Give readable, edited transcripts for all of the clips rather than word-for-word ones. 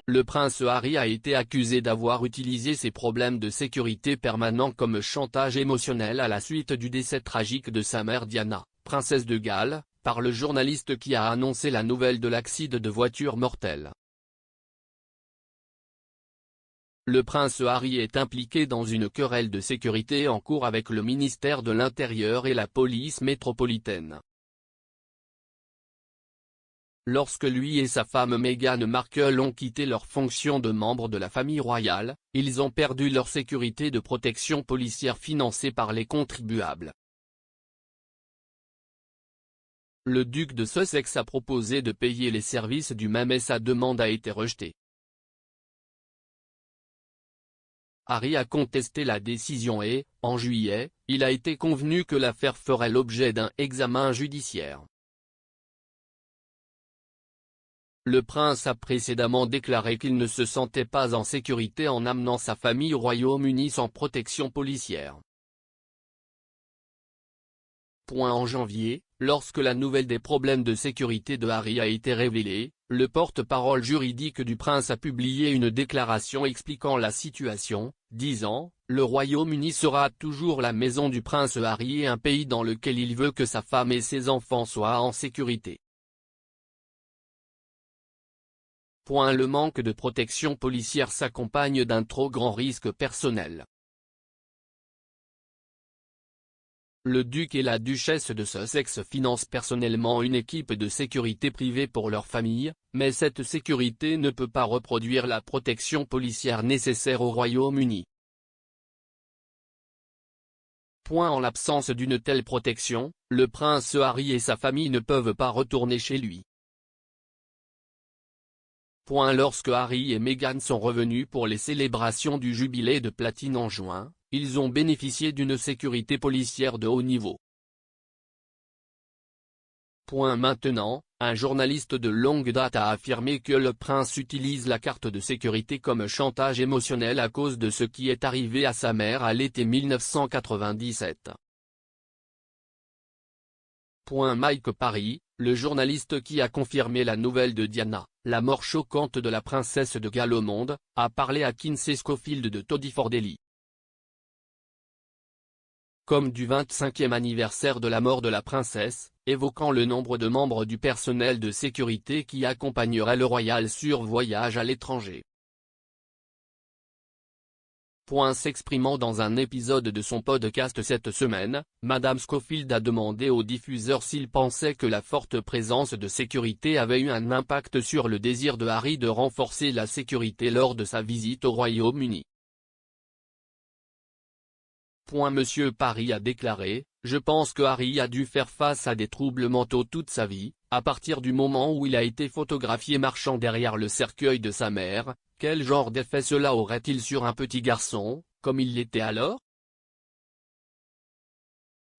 le prince Harry a été accusé d'avoir utilisé ses problèmes de sécurité permanents comme chantage émotionnel à la suite du décès tragique de sa mère Diana, princesse de Galles, par le journaliste qui a annoncé la nouvelle de l'accident de voiture mortel. Le prince Harry est impliqué dans une querelle de sécurité en cours avec le ministère de l'Intérieur et la police métropolitaine. Lorsque lui et sa femme Meghan Markle ont quitté leurs fonctions de membres de la famille royale, ils ont perdu leur sécurité de protection policière financée par les contribuables. Le duc de Sussex a proposé de payer les services du même et sa demande a été rejetée. Harry a contesté la décision et, en juillet, il a été convenu que l'affaire ferait l'objet d'un examen judiciaire. Le prince a précédemment déclaré qu'il ne se sentait pas en sécurité en amenant sa famille au Royaume-Uni sans protection policière. En janvier, lorsque la nouvelle des problèmes de sécurité de Harry a été révélée, le porte-parole juridique du prince a publié une déclaration expliquant la situation, disant « Le Royaume-Uni sera toujours la maison du prince Harry et un pays dans lequel il veut que sa femme et ses enfants soient en sécurité. » Le manque de protection policière s'accompagne d'un trop grand risque personnel. Le duc et la duchesse de Sussex financent personnellement une équipe de sécurité privée pour leur famille, mais cette sécurité ne peut pas reproduire la protection policière nécessaire au Royaume-Uni. En l'absence d'une telle protection, le prince Harry et sa famille ne peuvent pas retourner chez lui. Lorsque Harry et Meghan sont revenus pour les célébrations du jubilé de platine en juin, ils ont bénéficié d'une sécurité policière de haut niveau. Maintenant, un journaliste de longue date a affirmé que le prince utilise la carte de sécurité comme chantage émotionnel à cause de ce qui est arrivé à sa mère à l'été 1997. Mike Parry, le journaliste qui a confirmé la nouvelle de Diana, la mort choquante de la princesse de Galles au monde, a parlé à Kinsey Schofield de Toddyford Ellie. Comme du 25e anniversaire de la mort de la princesse, évoquant le nombre de membres du personnel de sécurité qui accompagnerait le royal sur voyage à l'étranger. S'exprimant dans un épisode de son podcast cette semaine, Madame Schofield a demandé aux diffuseurs s'ils pensaient que la forte présence de sécurité avait eu un impact sur le désir de Harry de renforcer la sécurité lors de sa visite au Royaume-Uni. Monsieur Parry a déclaré « Je pense que Harry a dû faire face à des troubles mentaux toute sa vie, à partir du moment où il a été photographié marchant derrière le cercueil de sa mère, quel genre d'effet cela aurait-il sur un petit garçon, comme il l'était alors ?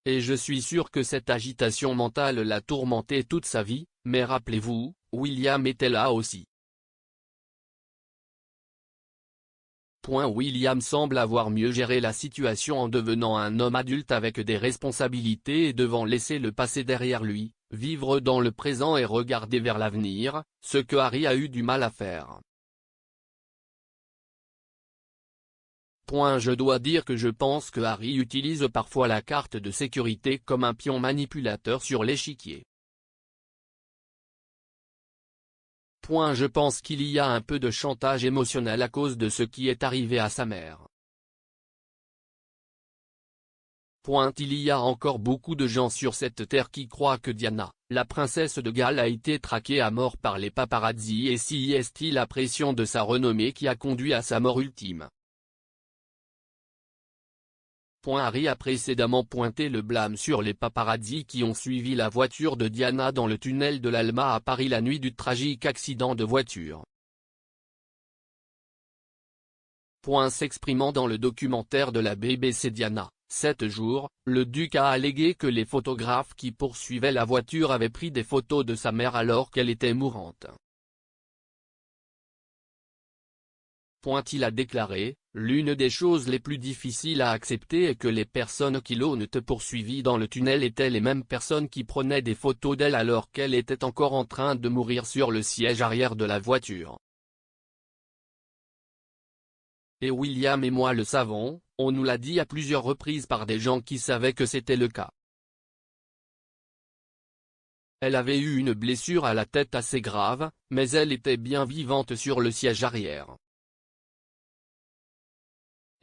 Et je suis sûr que cette agitation mentale l'a tourmenté toute sa vie, mais rappelez-vous, William était là aussi. » William semble avoir mieux géré la situation en devenant un homme adulte avec des responsabilités et devant laisser le passé derrière lui, vivre dans le présent et regarder vers l'avenir, ce que Harry a eu du mal à faire. Je dois dire que je pense que Harry utilise parfois la carte de sécurité comme un pion manipulateur sur l'échiquier. Je pense qu'il y a un peu de chantage émotionnel à cause de ce qui est arrivé à sa mère. Il y a encore beaucoup de gens sur cette terre qui croient que Diana, la princesse de Galles a été traquée à mort par les paparazzi et si est-il la pression de sa renommée qui a conduit à sa mort ultime. Harry a précédemment pointé le blâme sur les paparazzi qui ont suivi la voiture de Diana dans le tunnel de l'Alma à Paris la nuit du tragique accident de voiture. S'exprimant dans le documentaire de la BBC Diana, 7 jours, le duc a allégué que les photographes qui poursuivaient la voiture avaient pris des photos de sa mère alors qu'elle était mourante. Il a déclaré, « L'une des choses les plus difficiles à accepter est que les personnes qui l'ont poursuivie dans le tunnel étaient les mêmes personnes qui prenaient des photos d'elle alors qu'elle était encore en train de mourir sur le siège arrière de la voiture. » Et William et moi le savons, on nous l'a dit à plusieurs reprises par des gens qui savaient que c'était le cas. Elle avait eu une blessure à la tête assez grave, mais elle était bien vivante sur le siège arrière.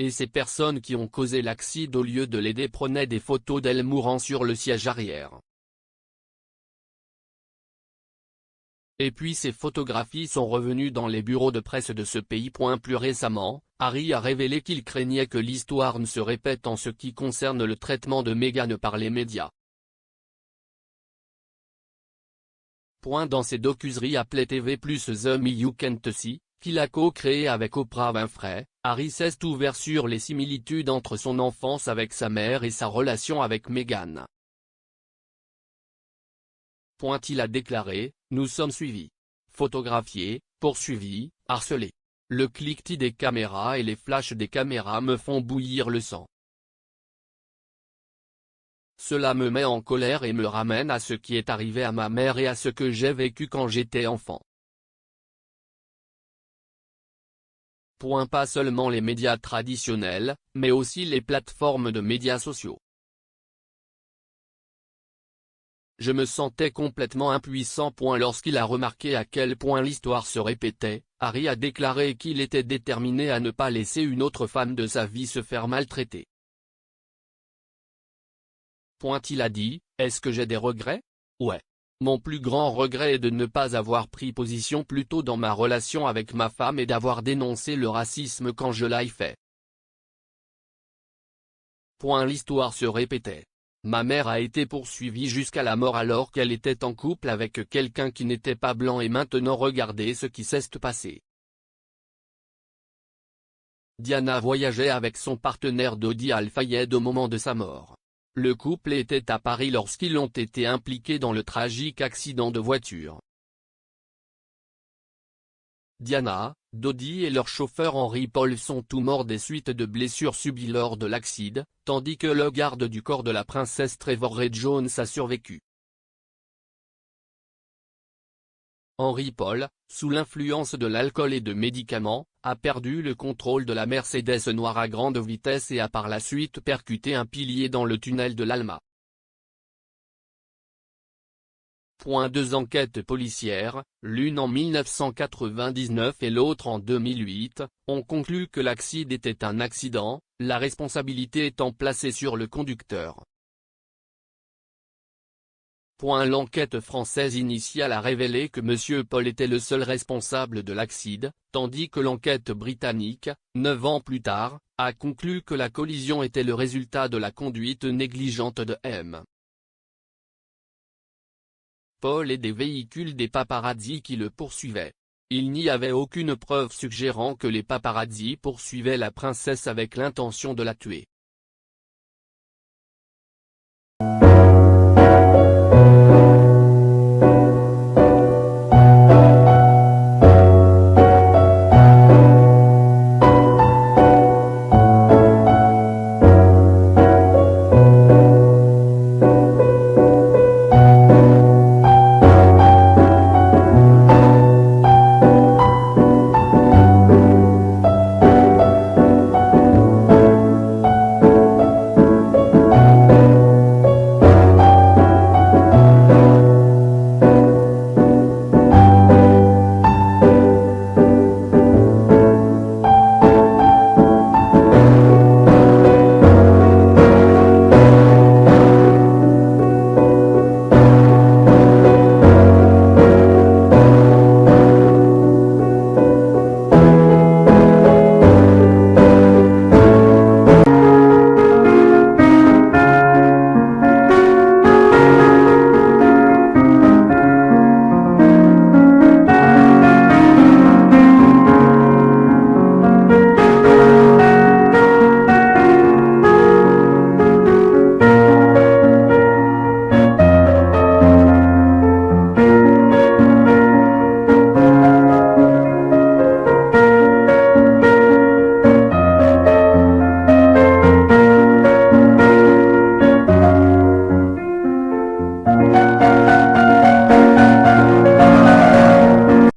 Et ces personnes qui ont causé l'accident au lieu de l'aider prenaient des photos d'elle mourant sur le siège arrière. Et puis ces photographies sont revenues dans les bureaux de presse de ce pays. Plus récemment, Harry a révélé qu'il craignait que l'histoire ne se répète en ce qui concerne le traitement de Meghan par les médias. Dans ses docuseries appelées TV+ The Me You Can't See, qu'il a co-créé avec Oprah Winfrey, Harry s'est ouvert sur les similitudes entre son enfance avec sa mère et sa relation avec Meghan. Il a déclaré, « Nous sommes suivis, photographiés, poursuivis, harcelés. Le cliquetis des caméras et les flashs des caméras me font bouillir le sang. Cela me met en colère et me ramène à ce qui est arrivé à ma mère et à ce que j'ai vécu quand j'étais enfant. » Pas seulement les médias traditionnels, mais aussi les plateformes de médias sociaux. Je me sentais complètement impuissant. Lorsqu'il a remarqué à quel point l'histoire se répétait, Harry a déclaré qu'il était déterminé à ne pas laisser une autre femme de sa vie se faire maltraiter. Il a dit, « Est-ce que j'ai des regrets? Ouais. Mon plus grand regret est de ne pas avoir pris position plus tôt dans ma relation avec ma femme et d'avoir dénoncé le racisme quand je l'ai fait. » L'histoire se répétait. Ma mère a été poursuivie jusqu'à la mort alors qu'elle était en couple avec quelqu'un qui n'était pas blanc et maintenant regardez ce qui s'est passé. Diana voyageait avec son partenaire Dodi Al-Fayed au moment de sa mort. Le couple était à Paris lorsqu'ils ont été impliqués dans le tragique accident de voiture. Diana, Dodi et leur chauffeur Henry Paul sont tous morts des suites de blessures subies lors de l'accident, tandis que le garde du corps de la princesse Trevor Ray Jones a survécu. Henry Paul, sous l'influence de l'alcool et de médicaments, a perdu le contrôle de la Mercedes noire à grande vitesse et a par la suite percuté un pilier dans le tunnel de l'Alma. Deux enquêtes policières, l'une en 1999 et l'autre en 2008, ont conclu que l'accident était un accident, la responsabilité étant placée sur le conducteur. L'enquête française initiale a révélé que M. Paul était le seul responsable de l'accident, tandis que l'enquête britannique, 9 ans plus tard, a conclu que la collision était le résultat de la conduite négligente de M. Paul et des véhicules des paparazzis qui le poursuivaient. Il n'y avait aucune preuve suggérant que les paparazzis poursuivaient la princesse avec l'intention de la tuer.